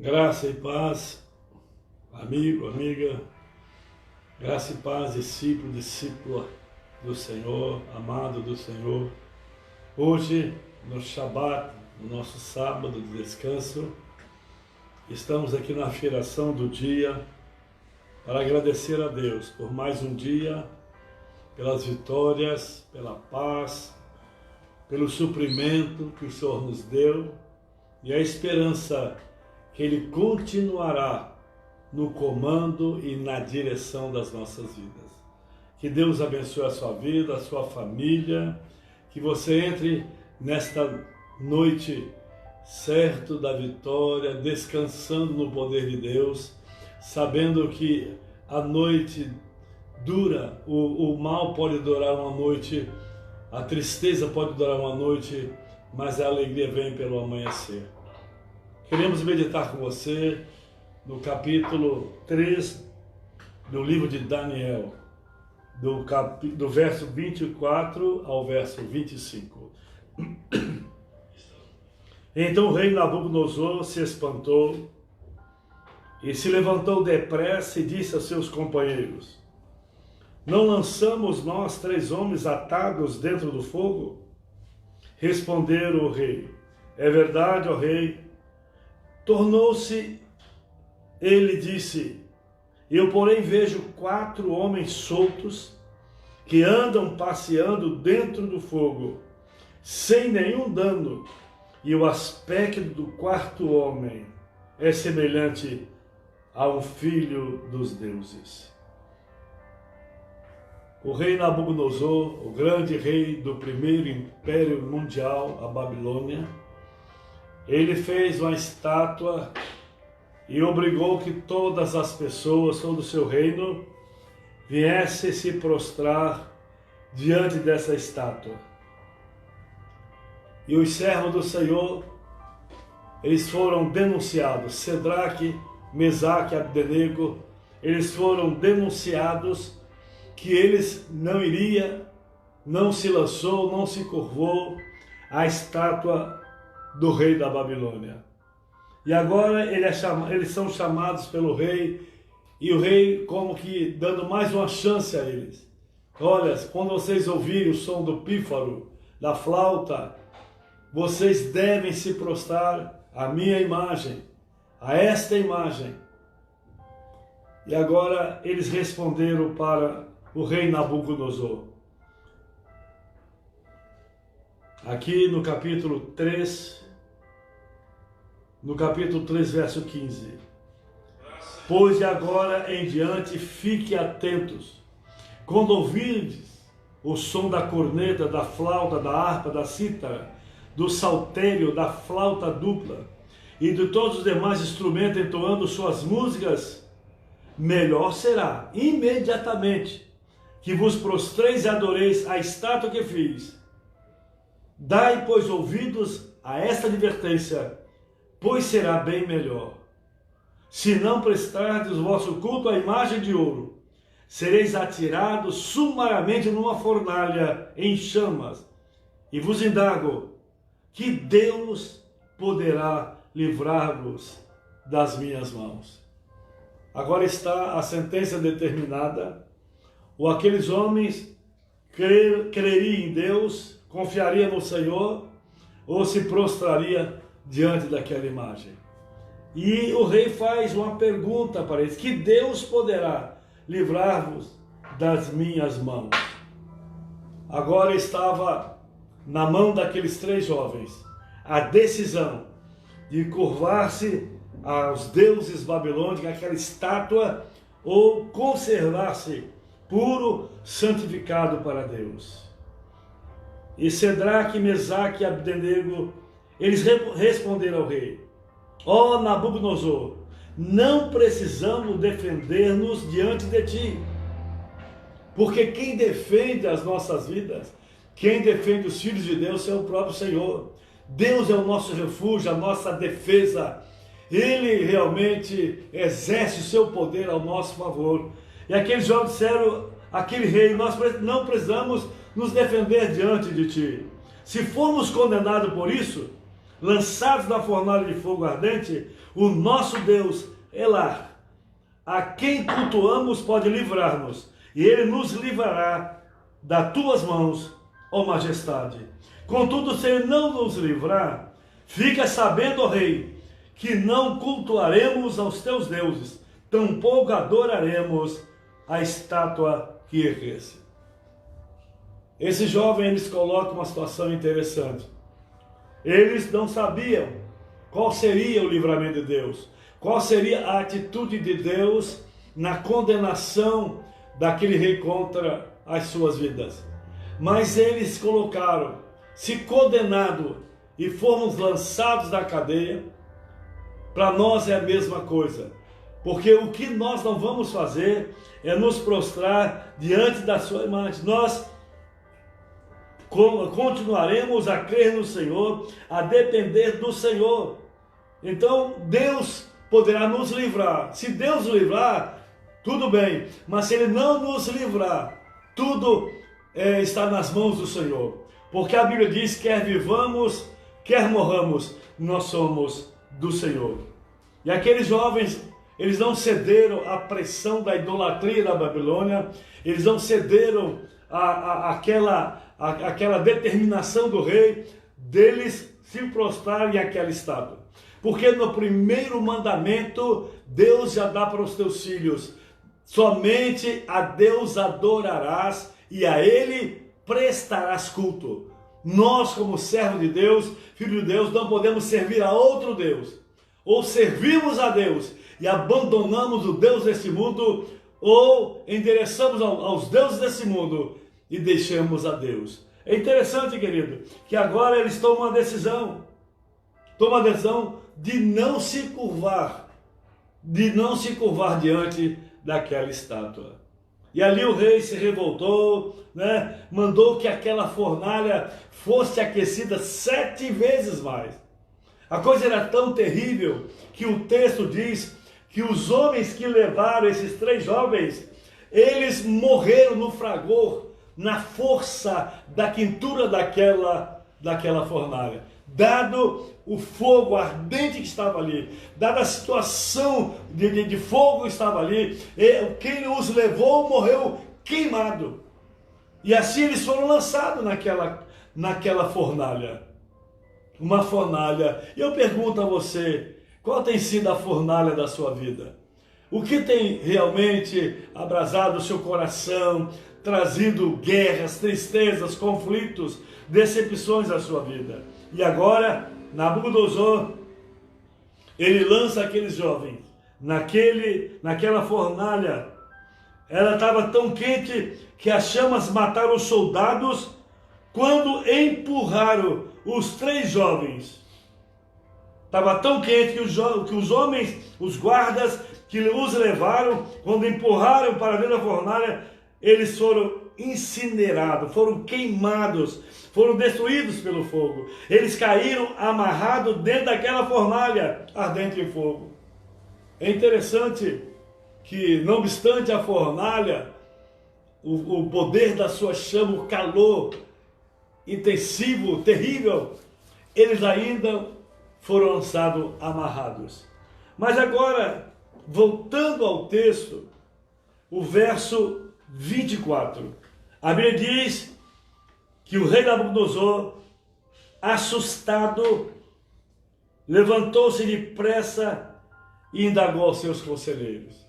Graça e paz, amigo, amiga, graça e paz, discípulo, discípula do Senhor, amado do Senhor. Hoje, no Shabat, no nosso sábado de descanso, estamos aqui na afirmação do dia para agradecer a Deus por mais um dia, pelas vitórias, pela paz, pelo suprimento que o Senhor nos deu e a esperança que Ele continuará no comando e na direção das nossas vidas. Que Deus abençoe a sua vida, a sua família, que você entre nesta noite certo da vitória, descansando no poder de Deus, sabendo que a noite dura, o mal pode durar uma noite, a tristeza pode durar uma noite, mas a alegria vem pelo amanhecer. Queremos meditar com você no capítulo 3 do livro de Daniel, do verso 24 ao verso 25. Então o rei Nabucodonosor se espantou e se levantou depressa e disse a seus companheiros: não lançamos nós 3 homens atados dentro do fogo? Responderam o rei: é verdade, ó rei. Tornou-se, ele disse: eu porém vejo 4 homens soltos que andam passeando dentro do fogo, sem nenhum dano, e o aspecto do 4º homem é semelhante a um filho dos deuses. O rei Nabucodonosor, o grande rei do primeiro império mundial, a Babilônia, ele fez uma estátua e obrigou que todas as pessoas, todo o seu reino, viessem se prostrar diante dessa estátua. E os servos do Senhor, eles foram denunciados, Cedraque, Mesaque e Abdenego, eles foram denunciados que eles não se lançou, não se curvou à estátua do rei da Babilônia. E agora eles são chamados pelo rei, e o rei como que dando mais uma chance a eles. Olha, quando vocês ouvirem o som do pífaro, da flauta, vocês devem se prostrar à minha imagem, a esta imagem. E agora eles responderam para o rei Nabucodonosor. Aqui no capítulo 3, verso 15. Pois de agora em diante fiquem atentos. Quando ouvirdes o som da corneta, da flauta, da harpa, da cítara, do saltério, da flauta dupla e de todos os demais instrumentos entoando suas músicas, melhor será imediatamente que vos prostreis e adoreis a estátua que fiz. Dai, pois, ouvidos a esta advertência, pois será bem melhor. Se não prestardes o vosso culto à imagem de ouro, sereis atirados sumariamente numa fornalha em chamas. E vos indago, que Deus poderá livrar-vos das minhas mãos? Agora está a sentença determinada. Ou aqueles homens creriam em Deus, confiariam no Senhor, ou se prostraria diante daquela imagem. E o rei faz uma pergunta para eles: que Deus poderá livrar-vos das minhas mãos? Agora estava na mão daqueles 3 jovens a decisão de curvar-se aos deuses babilônicos, aquela estátua, ou conservar-se puro, santificado para Deus. E Cedraque, Mesaque e Abdenego, eles responderam ao rei: ó Nabucodonosor, não precisamos defender-nos diante de ti, porque quem defende as nossas vidas, quem defende os filhos de Deus é o próprio Senhor. Deus é o nosso refúgio, a nossa defesa. Ele realmente exerce o seu poder ao nosso favor. E aqueles jovens disseram àquele rei: nós não precisamos nos defender diante de ti. Se formos condenados por isso, lançados na fornalha de fogo ardente, o nosso Deus, Elá, a quem cultuamos, pode livrar-nos, e ele nos livrará das tuas mãos, ó majestade. Contudo, se ele não nos livrar, fica sabendo, ó rei, que não cultuaremos aos teus deuses, tampouco adoraremos a estátua que erguesse. Esse jovem, eles colocam uma situação interessante. Eles não sabiam qual seria o livramento de Deus, qual seria a atitude de Deus na condenação daquele rei contra as suas vidas. Mas eles colocaram, se condenado e formos lançados da cadeia, para nós é a mesma coisa. Porque o que nós não vamos fazer é nos prostrar diante da sua imagem. Nós continuaremos a crer no Senhor, a depender do Senhor. Então Deus poderá nos livrar. Se Deus nos livrar, tudo bem. Mas se Ele não nos livrar, tudo está nas mãos do Senhor. Porque a Bíblia diz, quer vivamos, quer morramos, nós somos do Senhor. E aqueles jovens, eles não cederam à pressão da idolatria da Babilônia, eles não cederam àquela determinação do rei deles se prostrarem àquela estátua. Porque no primeiro mandamento, Deus já dá para os teus filhos, somente a Deus adorarás e a Ele prestarás culto. Nós, como servo de Deus, filho de Deus, não podemos servir a outro Deus. Ou servimos a Deus e abandonamos o Deus desse mundo, ou endereçamos aos deuses desse mundo e deixamos a Deus. É interessante, querido, que agora eles tomam a decisão de não se curvar diante daquela estátua. E ali o rei se revoltou, mandou que aquela fornalha fosse aquecida 7 vezes mais. A coisa era tão terrível que o texto diz que os homens que levaram esses 3 jovens, eles morreram no fragor, na força da quentura daquela fornalha. Dado o fogo ardente que estava ali, dada a situação de fogo que estava ali, quem os levou morreu queimado. E assim eles foram lançados naquela fornalha. Uma fornalha. E eu pergunto a você, qual tem sido a fornalha da sua vida? O que tem realmente abrasado o seu coração, trazido guerras, tristezas, conflitos, decepções à sua vida? E agora, Nabucodonosor, ele lança aqueles jovens naquela fornalha. Ela estava tão quente que as chamas mataram os soldados quando empurraram os 3 jovens. Estava tão quente que os homens, os guardas que os levaram, quando empurraram para dentro da fornalha, eles foram incinerados, foram queimados, foram destruídos pelo fogo. Eles caíram amarrados dentro daquela fornalha ardente em fogo. É interessante que, não obstante a fornalha, o poder da sua chama, o calor intensivo, terrível, eles ainda foram lançados amarrados. Mas agora, voltando ao texto, o verso 24, a Bíblia diz que o rei Nabucodonosor, assustado, levantou-se depressa e indagou aos seus conselheiros.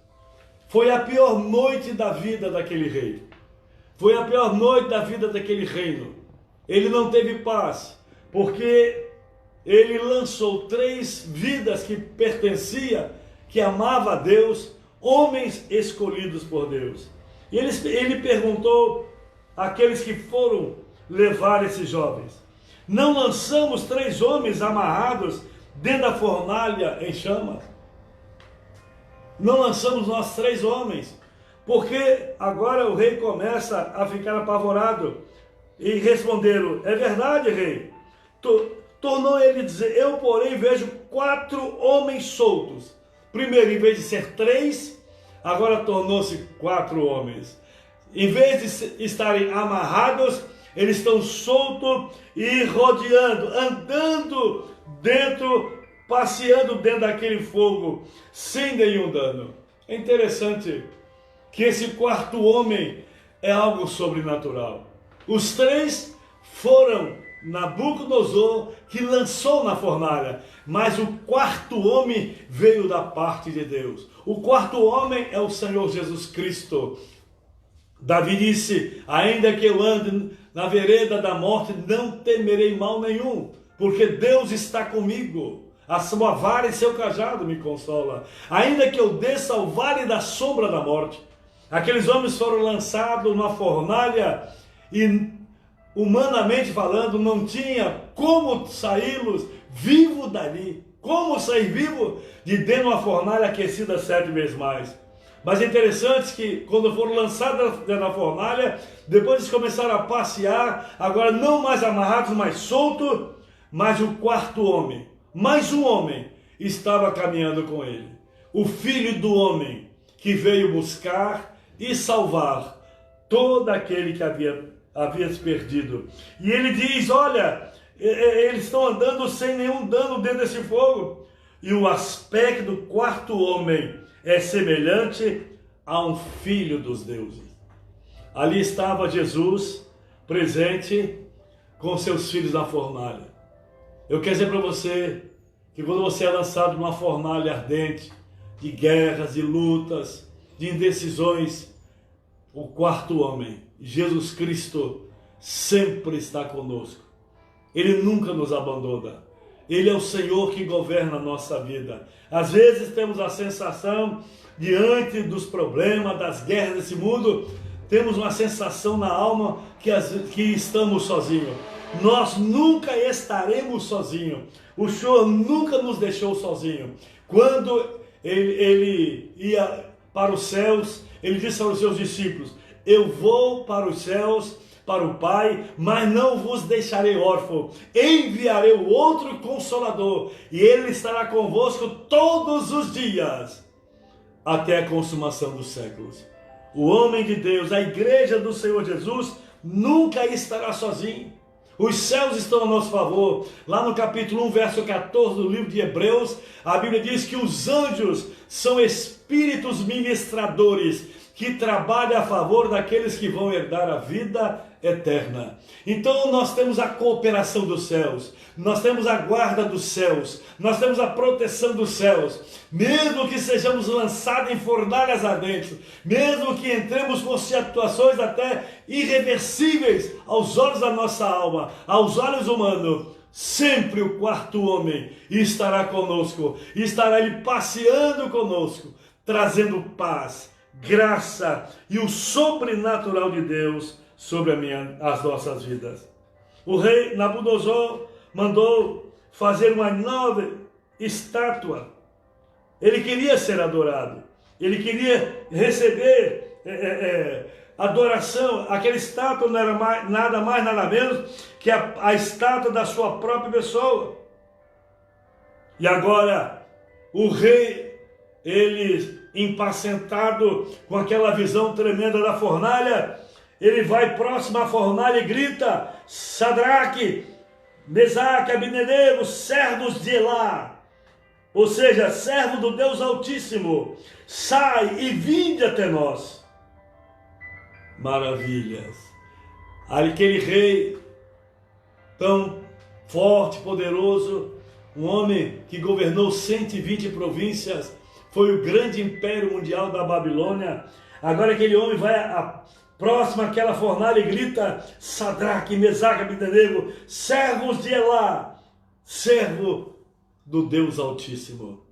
Foi a pior noite da vida daquele rei. Foi a pior noite da vida daquele reino. Ele não teve paz, porque ele lançou 3 vidas que pertenciam, que amava a Deus, homens escolhidos por Deus. E ele perguntou àqueles que foram levar esses jovens: não lançamos 3 homens amarrados dentro da fornalha em chamas? Não lançamos nós 3 homens? Porque agora o rei começa a ficar apavorado. E responderam: é verdade, rei. Tornou ele dizer: eu, porém, vejo 4 homens soltos. Primeiro, em vez de ser 3, agora tornou-se 4 homens. Em vez de estarem amarrados, eles estão soltos e rodeando, andando passeando dentro daquele fogo, sem nenhum dano. É interessante que esse quarto homem é algo sobrenatural. Os três foram Nabucodonosor que lançou na fornalha, mas o quarto homem veio da parte de Deus. O quarto homem é o Senhor Jesus Cristo. Davi disse: ainda que eu ande na vereda da morte, não temerei mal nenhum, porque Deus está comigo. A sua vara e seu cajado me consola. Ainda que eu desça ao vale da sombra da morte. Aqueles homens foram lançados numa fornalha e, humanamente falando, não tinha como saí-los vivo dali. Como sair vivo de dentro de uma fornalha aquecida 7 vezes mais. Mas é interessante que quando foram lançados na fornalha, depois eles começaram a passear, agora não mais amarrados, mas soltos, mas o quarto homem, mais um homem, estava caminhando com ele. O filho do homem que veio buscar e salvar todo aquele que havia se perdido. E ele diz: olha, eles estão andando sem nenhum dano dentro desse fogo. E o aspecto do quarto homem é semelhante a um filho dos deuses. Ali estava Jesus presente com seus filhos na fornalha. Eu quero dizer para você que quando você é lançado numa fornalha ardente, de guerras, de lutas, de indecisões, o quarto homem, Jesus Cristo, sempre está conosco. Ele nunca nos abandona. Ele é o Senhor que governa a nossa vida. Às vezes temos a sensação, diante dos problemas, das guerras desse mundo, temos uma sensação na alma que estamos sozinhos. Nós nunca estaremos sozinhos. O Senhor nunca nos deixou sozinhos. Quando ele ia para os céus, ele disse aos seus discípulos: eu vou para os céus, para o Pai, mas não vos deixarei órfão. Enviarei o outro Consolador, e ele estará convosco todos os dias, até a consumação dos séculos. O homem de Deus, a igreja do Senhor Jesus, nunca estará sozinho. Os céus estão a nosso favor. Lá no capítulo 1, verso 14 do livro de Hebreus, a Bíblia diz que os anjos são espíritos ministradores que trabalham a favor daqueles que vão herdar a vida eterna. Então nós temos a cooperação dos céus, nós temos a guarda dos céus, nós temos a proteção dos céus. Mesmo que sejamos lançados em fornalhas ardentes, mesmo que entremos com situações até irreversíveis aos olhos da nossa alma, aos olhos humanos, sempre o quarto homem estará conosco, estará ele passeando conosco, trazendo paz, graça e o sobrenatural de Deus sobre as nossas vidas. O rei Nabucodonosor mandou fazer uma nova estátua. Ele queria ser adorado, ele queria receber adoração. Aquela estátua não era nada mais, nada menos que a estátua da sua própria pessoa. E agora o rei, ele impacientado com aquela visão tremenda da fornalha, ele vai próximo à fornalha e grita: Sadraque, Mesaque, Abdenego, servos de Elá, ou seja, servo do Deus Altíssimo, sai e vinde até nós. Maravilhas! Aquele rei tão forte, poderoso, um homem que governou 120 províncias, foi o grande império mundial da Babilônia. Agora aquele homem vai próximo àquela fornalha e grita: Sadraque, Mesaque, Abdenego, servos de Elá, servo do Deus Altíssimo.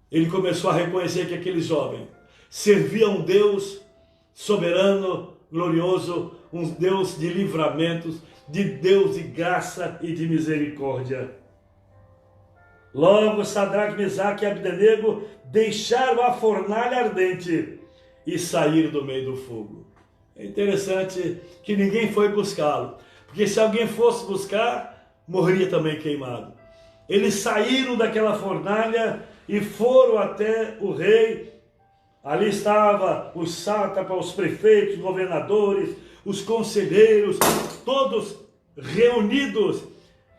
Ele começou a reconhecer que aquele jovem servia um Deus soberano, glorioso, um Deus de livramentos, de Deus de graça e de misericórdia. Logo Sadraque, Mesaque e Abdenego deixaram a fornalha ardente e saíram do meio do fogo. É interessante que ninguém foi buscá-lo, porque se alguém fosse buscar, morreria também queimado. Eles saíram daquela fornalha e foram até o rei. Ali estava os sátrapas, os prefeitos, os governadores, os conselheiros, todos reunidos.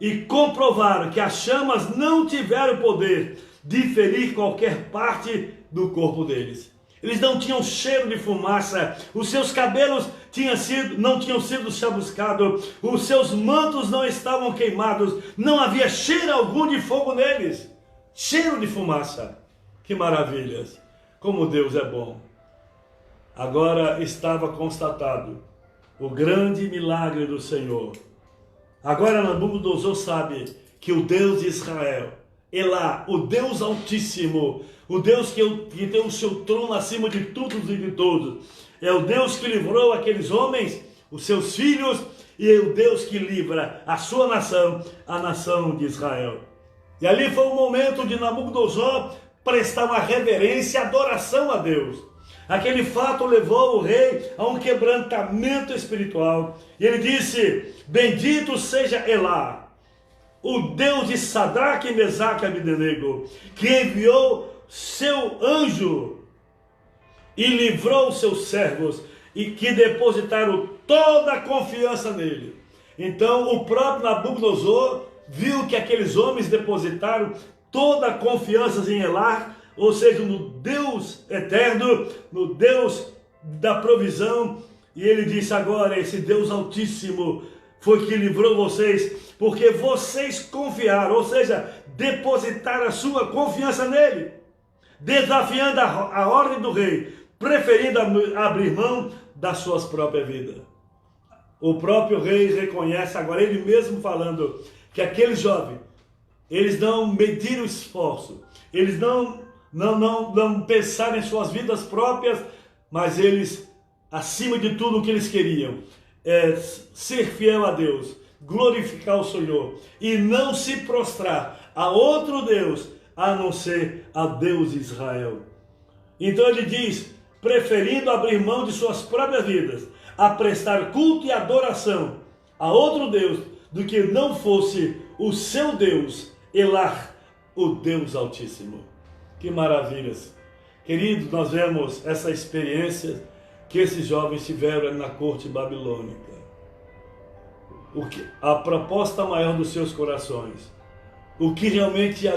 e comprovaram que as chamas não tiveram poder de ferir qualquer parte do corpo deles. Eles não tinham cheiro de fumaça, os seus cabelos não tinham sido chamuscados, os seus mantos não estavam queimados, não havia cheiro algum de fogo neles. Cheiro de fumaça. Que maravilhas! Como Deus é bom! Agora estava constatado o grande milagre do Senhor. Agora Nabucodonosor sabe que o Deus de Israel, Elá, o Deus Altíssimo, o Deus que tem o seu trono acima de tudo e de todos, é o Deus que livrou aqueles homens, os seus filhos, e é o Deus que livra a sua nação, a nação de Israel. E ali foi o momento de Nabucodonosor prestar uma reverência e adoração a Deus. Aquele fato levou o rei a um quebrantamento espiritual. E ele disse: bendito seja Elá, o Deus de Sadraque, Mesaque e Abdenego, que enviou seu anjo e livrou os seus servos e que depositaram toda a confiança nele. Então o próprio Nabucodonosor viu que aqueles homens depositaram toda a confiança em Elá, ou seja, no Deus eterno, no Deus da provisão. E ele disse: agora esse Deus Altíssimo foi que livrou vocês, porque vocês confiaram, ou seja, depositaram a sua confiança nele, desafiando a ordem do rei, preferindo abrir mão das suas próprias vidas. O próprio rei reconhece agora, ele mesmo falando, que aqueles jovens, eles não mediram esforço, eles não pensaram em suas vidas próprias, mas eles, acima de tudo, o que eles queriam é ser fiel a Deus, glorificar o Senhor e não se prostrar a outro Deus, a não ser a Deus de Israel. Então ele diz, preferindo abrir mão de suas próprias vidas, a prestar culto e adoração a outro Deus, do que não fosse o seu Deus, Elá, o Deus Altíssimo. Que maravilhas! Queridos, nós vemos essa experiência que esses jovens tiveram na corte babilônica. A proposta maior dos seus corações, o que realmente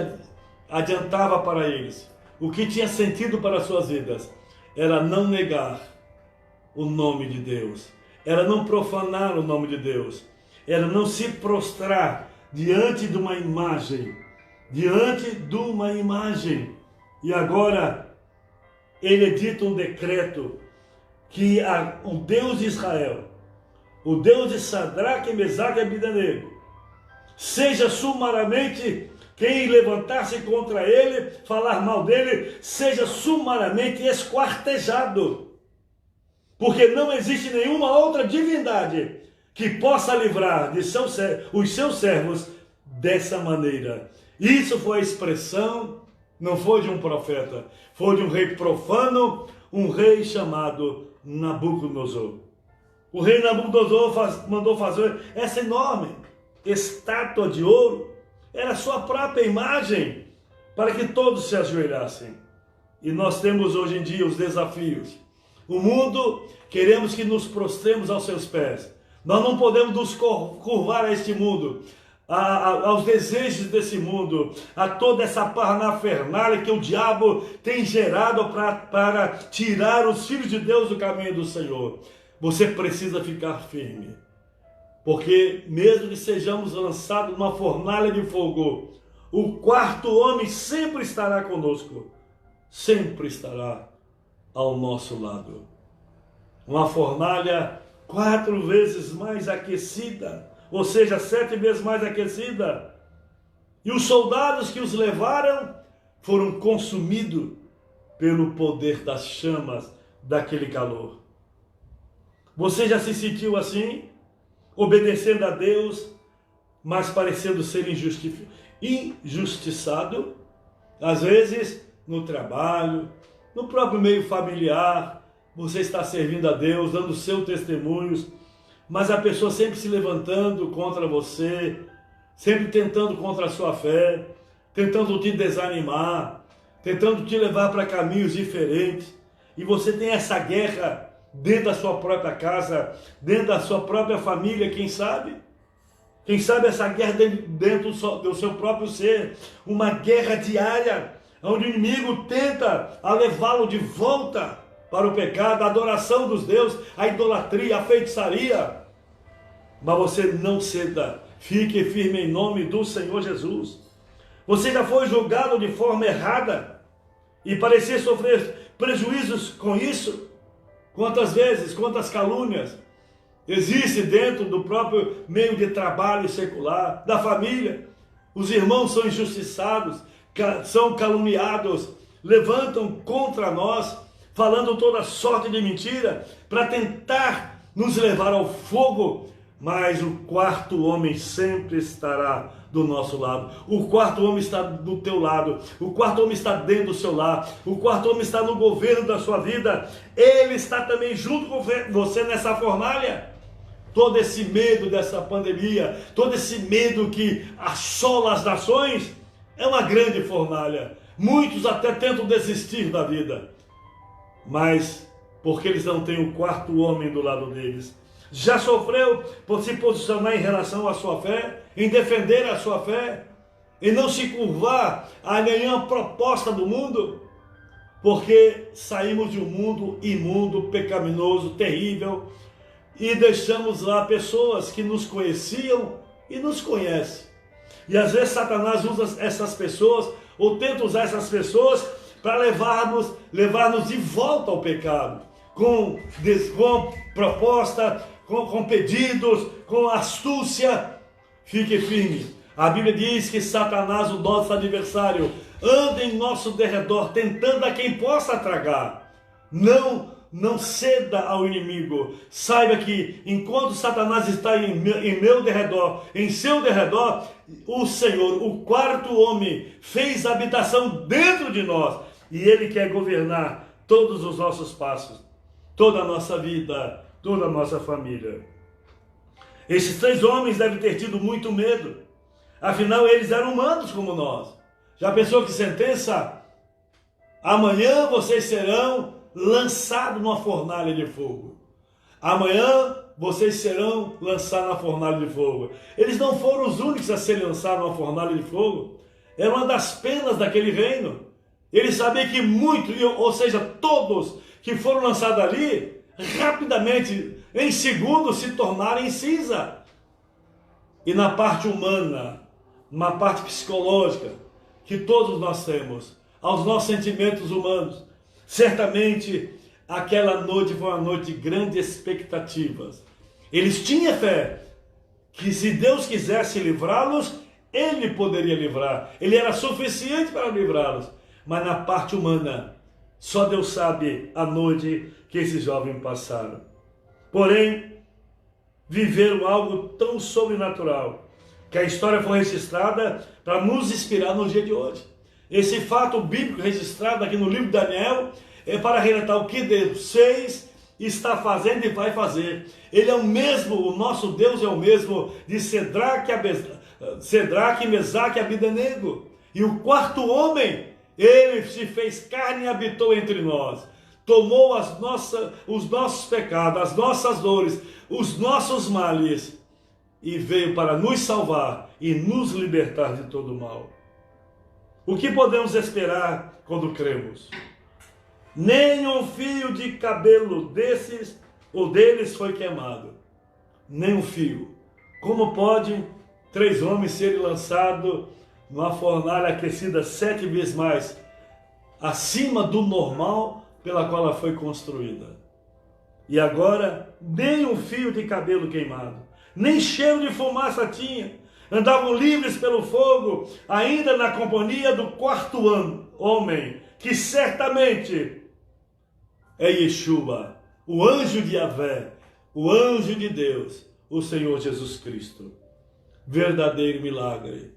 adiantava para eles, o que tinha sentido para as suas vidas, era não negar o nome de Deus, era não profanar o nome de Deus, era não se prostrar diante de uma imagem, E agora ele edita um decreto que o Deus de Israel, o Deus de Sadraque, Mesaque e Abdenego, seja sumariamente, quem levantar-se contra ele, falar mal dele, seja sumariamente esquartejado. Porque não existe nenhuma outra divindade que possa livrar de os seus servos dessa maneira. Isso foi a expressão, não foi de um profeta, foi de um rei profano, um rei chamado Nabucodonosor. O rei Nabucodonosor mandou fazer essa enorme estátua de ouro, era a sua própria imagem, para que todos se ajoelhassem. E nós temos hoje em dia os desafios. O mundo, queremos que nos prostremos aos seus pés. Nós não podemos nos curvar a este mundo, aos desejos desse mundo, a toda essa parafernália que o diabo tem gerado para tirar os filhos de Deus do caminho do Senhor. Você precisa ficar firme, porque mesmo que sejamos lançados numa fornalha de fogo, o quarto homem sempre estará conosco, sempre estará ao nosso lado. Uma fornalha 4 vezes mais aquecida, ou seja, 7 vezes mais aquecida. E os soldados que os levaram foram consumidos pelo poder das chamas daquele calor. Você já se sentiu assim? Obedecendo a Deus, mas parecendo ser injustiçado? Às vezes, no trabalho, no próprio meio familiar, você está servindo a Deus, dando seu testemunhos, mas a pessoa sempre se levantando contra você, sempre tentando contra a sua fé, tentando te desanimar, tentando te levar para caminhos diferentes, e você tem essa guerra dentro da sua própria casa, dentro da sua própria família, quem sabe? Quem sabe essa guerra dentro do seu próprio ser, uma guerra diária, onde o inimigo tenta levá-lo de volta para o pecado, a adoração dos deuses, a idolatria, a feitiçaria. Mas você não ceda, fique firme em nome do Senhor Jesus. Você já foi julgado de forma errada e parecia sofrer prejuízos com isso? Quantas vezes, quantas calúnias existe dentro do próprio meio de trabalho secular, da família? Os irmãos são injustiçados, são caluniados, levantam contra nós, falando toda sorte de mentira, para tentar nos levar ao fogo. Mas o quarto homem sempre estará do nosso lado. O quarto homem está do teu lado. O quarto homem está dentro do seu lar. O quarto homem está no governo da sua vida. Ele está também junto com você nessa fornalha. Todo esse medo dessa pandemia, todo esse medo que assola as nações, é uma grande fornalha. Muitos até tentam desistir da vida, mas porque eles não têm o quarto homem do lado deles. Já sofreu por se posicionar em relação à sua fé, em defender a sua fé, em não se curvar a nenhuma proposta do mundo? Porque saímos de um mundo imundo, pecaminoso, terrível, e deixamos lá pessoas que nos conheciam e nos conhecem. E às vezes Satanás usa essas pessoas, ou tenta usar essas pessoas, para levar-nos de volta ao pecado, com proposta, com pedidos, com astúcia. Fique firme. A Bíblia diz que Satanás, o nosso adversário, anda em nosso derredor, tentando a quem possa tragar. Não ceda ao inimigo. Saiba que enquanto Satanás está em meu derredor, em seu derredor, o Senhor, o quarto homem, fez habitação dentro de nós. E Ele quer governar todos os nossos passos, toda a nossa vida, toda a nossa família. Esses 3 homens devem ter tido muito medo. Afinal, eles eram humanos como nós. Já pensou que sentença? Amanhã vocês serão lançados numa fornalha de fogo. Amanhã vocês serão lançados na fornalha de fogo. Eles não foram os únicos a serem lançados numa fornalha de fogo. Era uma das penas daquele reino. Eles sabiam que ou seja, todos que foram lançados ali, rapidamente, em segundos, se tornaram em cinza. E na parte humana, uma parte psicológica, que todos nós temos, aos nossos sentimentos humanos, certamente aquela noite foi uma noite de grandes expectativas. Eles tinham fé que se Deus quisesse livrá-los, Ele poderia livrar. Ele era suficiente para livrá-los. Mas na parte humana, só Deus sabe a noite que esses jovens passaram. Porém, viveram algo tão sobrenatural, que a história foi registrada para nos inspirar no dia de hoje. Esse fato bíblico registrado aqui no livro de Daniel é para relatar o que Deus fez, está fazendo e vai fazer. Ele é o mesmo, o nosso Deus é o mesmo de Cedraque, Mesaque e Abdenego. E o quarto homem, Ele se fez carne e habitou entre nós. Tomou os nossos pecados, as nossas dores, os nossos males, e veio para nos salvar e nos libertar de todo o mal. O que podemos esperar quando cremos? Nem um fio de cabelo desses ou deles foi queimado. Nem um fio. Como pode 3 homens serem lançados numa fornalha aquecida 7 vezes mais acima do normal pela qual ela foi construída? E agora, nem um fio de cabelo queimado, nem cheiro de fumaça tinha. Andavam livres pelo fogo, ainda na companhia do quarto homem, que certamente é Yeshua, o anjo de Yahvé, o anjo de Deus, o Senhor Jesus Cristo. Verdadeiro milagre.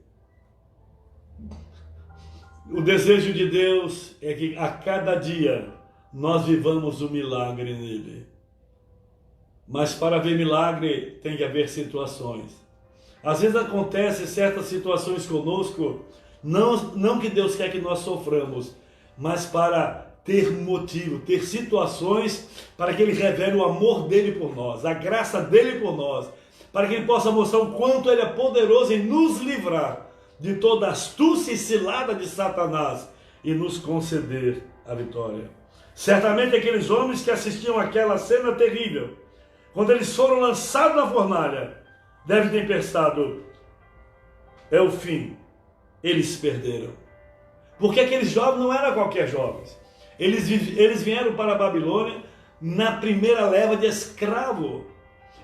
O desejo de Deus é que a cada dia nós vivamos o milagre nele. Mas para haver milagre tem que haver situações. Às vezes acontecem certas situações conosco, não que Deus quer que nós soframos, mas para ter motivo, ter situações para que Ele revele o amor dele por nós, a graça dele por nós. para que Ele possa mostrar o quanto Ele é poderoso em nos livrar de toda astúcia e cilada de Satanás e nos conceder a vitória. Certamente aqueles homens que assistiam àquela cena terrível, quando eles foram lançados na fornalha, devem ter pensado, é o fim, eles perderam. Porque aqueles jovens não eram qualquer jovens. Eles vieram para a Babilônia na primeira leva de escravo.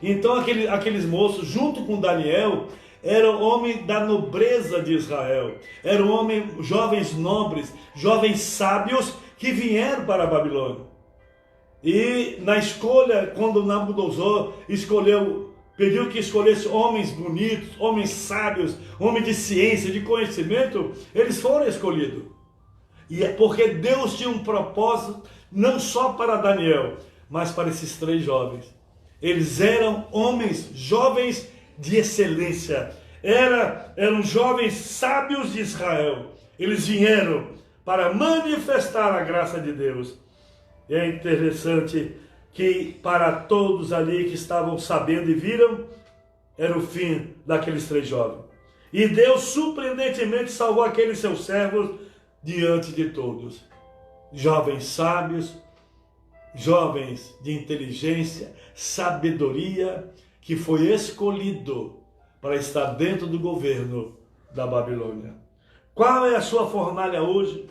Então aqueles moços, junto com Daniel, eram homens da nobreza de Israel. Eram jovens nobres, jovens sábios que vieram para a Babilônia. E na escolha, quando Nabucodonosor pediu que escolhesse homens bonitos, homens sábios, homens de ciência, de conhecimento, eles foram escolhidos. E é porque Deus tinha um propósito, não só para Daniel, mas para esses 3 jovens. Eles eram homens jovens de excelência, eram jovens sábios de Israel. Eles vieram para manifestar a graça de Deus. E é interessante que para todos ali que estavam sabendo e viram, era o fim daqueles 3 jovens. E Deus surpreendentemente salvou aqueles seus servos diante de todos. Jovens sábios, jovens de inteligência, sabedoria, que foi escolhido para estar dentro do governo da Babilônia. Qual é a sua fornalha hoje?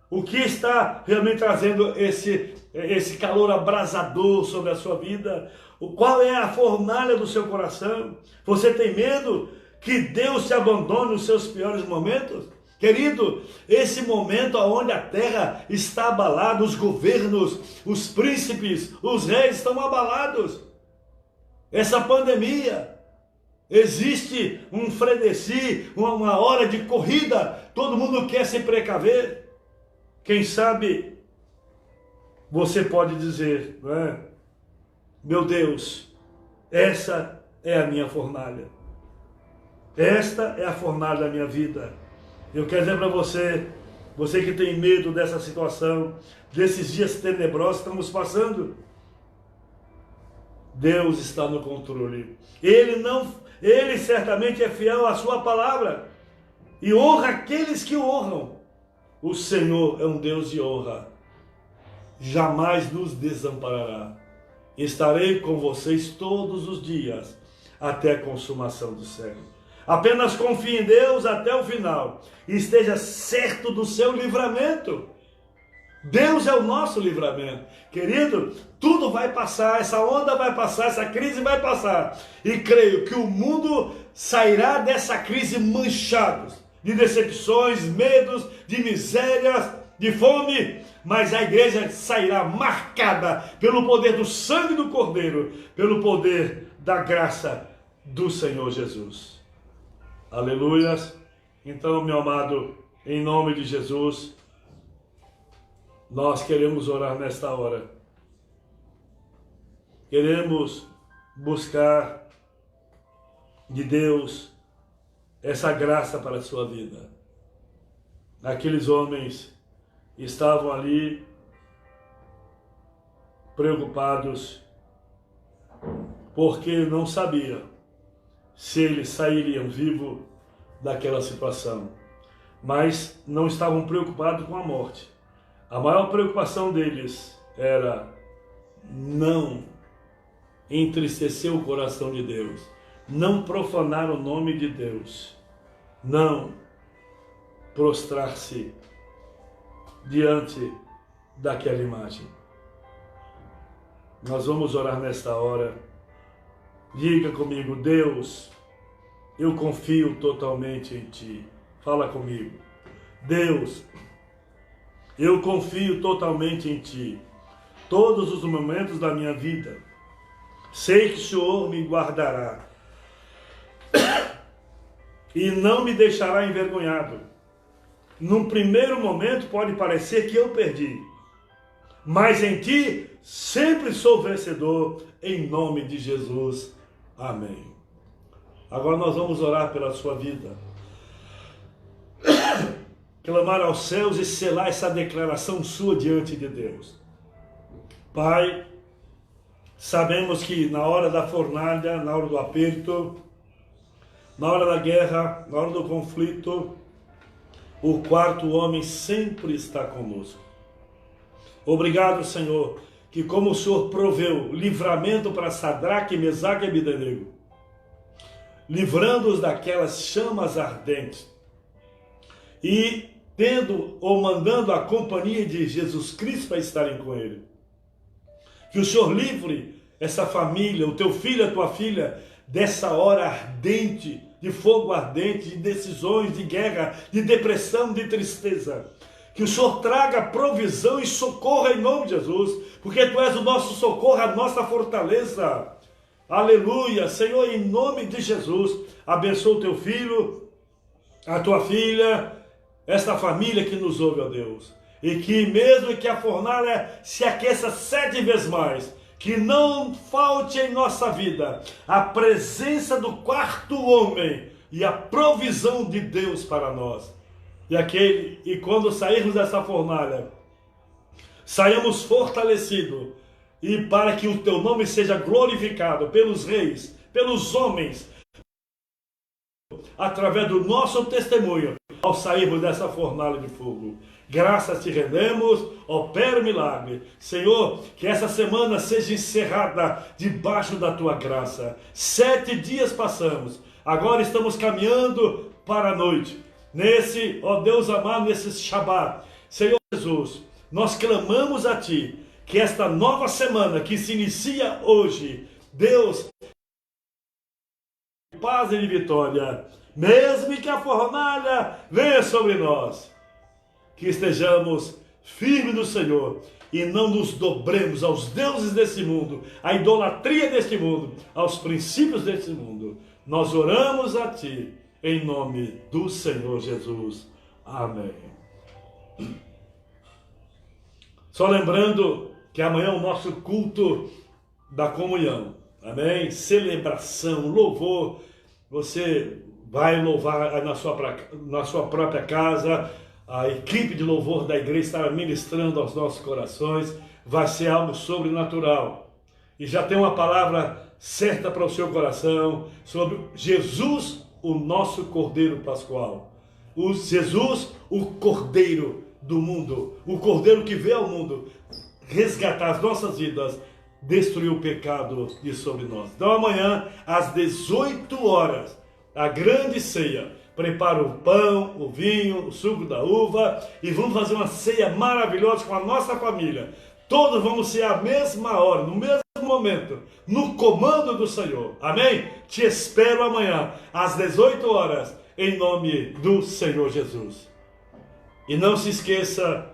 O que está realmente trazendo esse calor abrasador sobre a sua vida? Qual é a fornalha do seu coração? Você tem medo que Deus te abandone nos seus piores momentos? Querido, esse momento onde a terra está abalada, os governos, os príncipes, os reis estão abalados. Essa pandemia, existe um frenesi, uma hora de corrida, todo mundo quer se precaver. Quem sabe você pode dizer, não é? Meu Deus, essa é a minha fornalha. Esta é a fornalha da minha vida. Eu quero dizer para você que tem medo dessa situação, desses dias tenebrosos que estamos passando, Deus está no controle. Ele certamente é fiel à sua palavra e honra aqueles que o honram. O Senhor é um Deus de honra. Jamais nos desamparará. Estarei com vocês todos os dias, até a consumação do século. Apenas confie em Deus até o final e esteja certo do seu livramento. Deus é o nosso livramento. Querido, tudo vai passar, essa onda vai passar, essa crise vai passar. E creio que o mundo sairá dessa crise manchado de decepções, medos, de misérias, de fome, mas a igreja sairá marcada pelo poder do sangue do Cordeiro, pelo poder da graça do Senhor Jesus. Aleluias. Então, meu amado, em nome de Jesus, nós queremos orar nesta hora. Queremos buscar de Deus essa graça para a sua vida. Aqueles homens estavam ali preocupados porque não sabiam se eles sairiam vivos daquela situação, mas não estavam preocupados com a morte. A maior preocupação deles era não entristecer o coração de Deus, não profanar o nome de Deus, não prostrar-se diante daquela imagem. Nós vamos orar nesta hora. Diga comigo: Deus, eu confio totalmente em Ti. Fala comigo. Deus, eu confio totalmente em Ti. Todos os momentos da minha vida, sei que o Senhor me guardará e não me deixará envergonhado. Num primeiro momento pode parecer que eu perdi, mas em Ti sempre sou vencedor, em nome de Jesus. Amém. Agora nós vamos orar pela sua vida. Clamar aos céus e selar essa declaração sua diante de Deus. Pai, Sabemos que na hora da fornalha, na hora do aperto, na hora da guerra, na hora do conflito, o quarto homem sempre está conosco. Obrigado, Senhor, que como o Senhor proveu livramento para Sadraque, Mesaque e Abdenego, livrando-os daquelas chamas ardentes, e tendo ou mandando a companhia de Jesus Cristo para estarem com ele. Que o Senhor livre essa família, o teu filho, a tua filha, dessa hora ardente, de fogo ardente, de decisões, de guerra, de depressão, de tristeza. Que o Senhor traga provisão e socorro em nome de Jesus, porque Tu és o nosso socorro, a nossa fortaleza. Aleluia, Senhor, em nome de Jesus, abençoa o teu filho, a tua filha, esta família que nos ouve, ó Deus. E que mesmo que a fornalha se aqueça 7 vezes mais, que não falte em nossa vida a presença do quarto homem e a provisão de Deus para nós. E quando sairmos dessa fornalha, saiamos fortalecidos, e para que o teu nome seja glorificado pelos reis, pelos homens, através do nosso testemunho, ao sairmos dessa fornalha de fogo. Graças te rendemos, opera o milagre. Senhor, que essa semana seja encerrada debaixo da tua graça. 7 dias passamos, agora estamos caminhando para a noite. Nesse, ó Deus amado, nesse Shabat, Senhor Jesus, nós clamamos a Ti, que esta nova semana que se inicia hoje, Deus, paz e vitória, mesmo que a fornalha venha sobre nós, que estejamos firmes no Senhor e não nos dobremos aos deuses desse mundo, à idolatria deste mundo, aos princípios deste mundo. Nós oramos a Ti, em nome do Senhor Jesus. Amém. Só lembrando que amanhã é o nosso culto da comunhão. Amém? Celebração, louvor. Você vai louvar na sua própria casa. A equipe de louvor da igreja está ministrando aos nossos corações. Vai ser algo sobrenatural. E já tem uma palavra certa para o seu coração sobre Jesus, o nosso Cordeiro Pascual. O Jesus, o Cordeiro do mundo. O Cordeiro que veio ao mundo resgatar as nossas vidas, destruir o pecado de sobre nós. Então amanhã, às 18 horas, a grande ceia. Prepara o pão, o vinho, o suco da uva e vamos fazer uma ceia maravilhosa com a nossa família. Todos vamos ser à mesma hora, no mesmo momento, no comando do Senhor. Amém? Te espero amanhã, às 18 horas, em nome do Senhor Jesus. E não se esqueça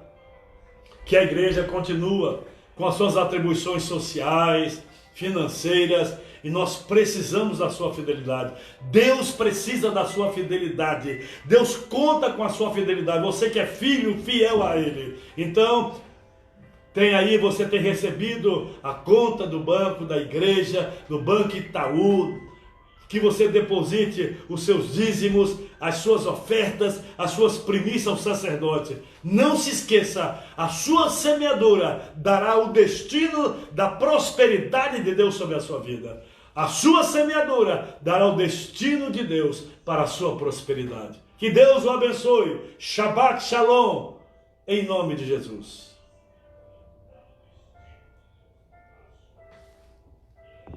que a igreja continua com as suas atribuições sociais, financeiras, e nós precisamos da sua fidelidade. Deus precisa da sua fidelidade. Deus conta com a sua fidelidade. Você que é filho, fiel a Ele. Então, você tem recebido a conta do banco da igreja, do Banco Itaú, que você deposite os seus dízimos, as suas ofertas, as suas primícias ao sacerdote. Não se esqueça, a sua semeadura dará o destino da prosperidade de Deus sobre a sua vida. A sua semeadura dará o destino de Deus para a sua prosperidade. Que Deus o abençoe. Shabbat Shalom, em nome de Jesus.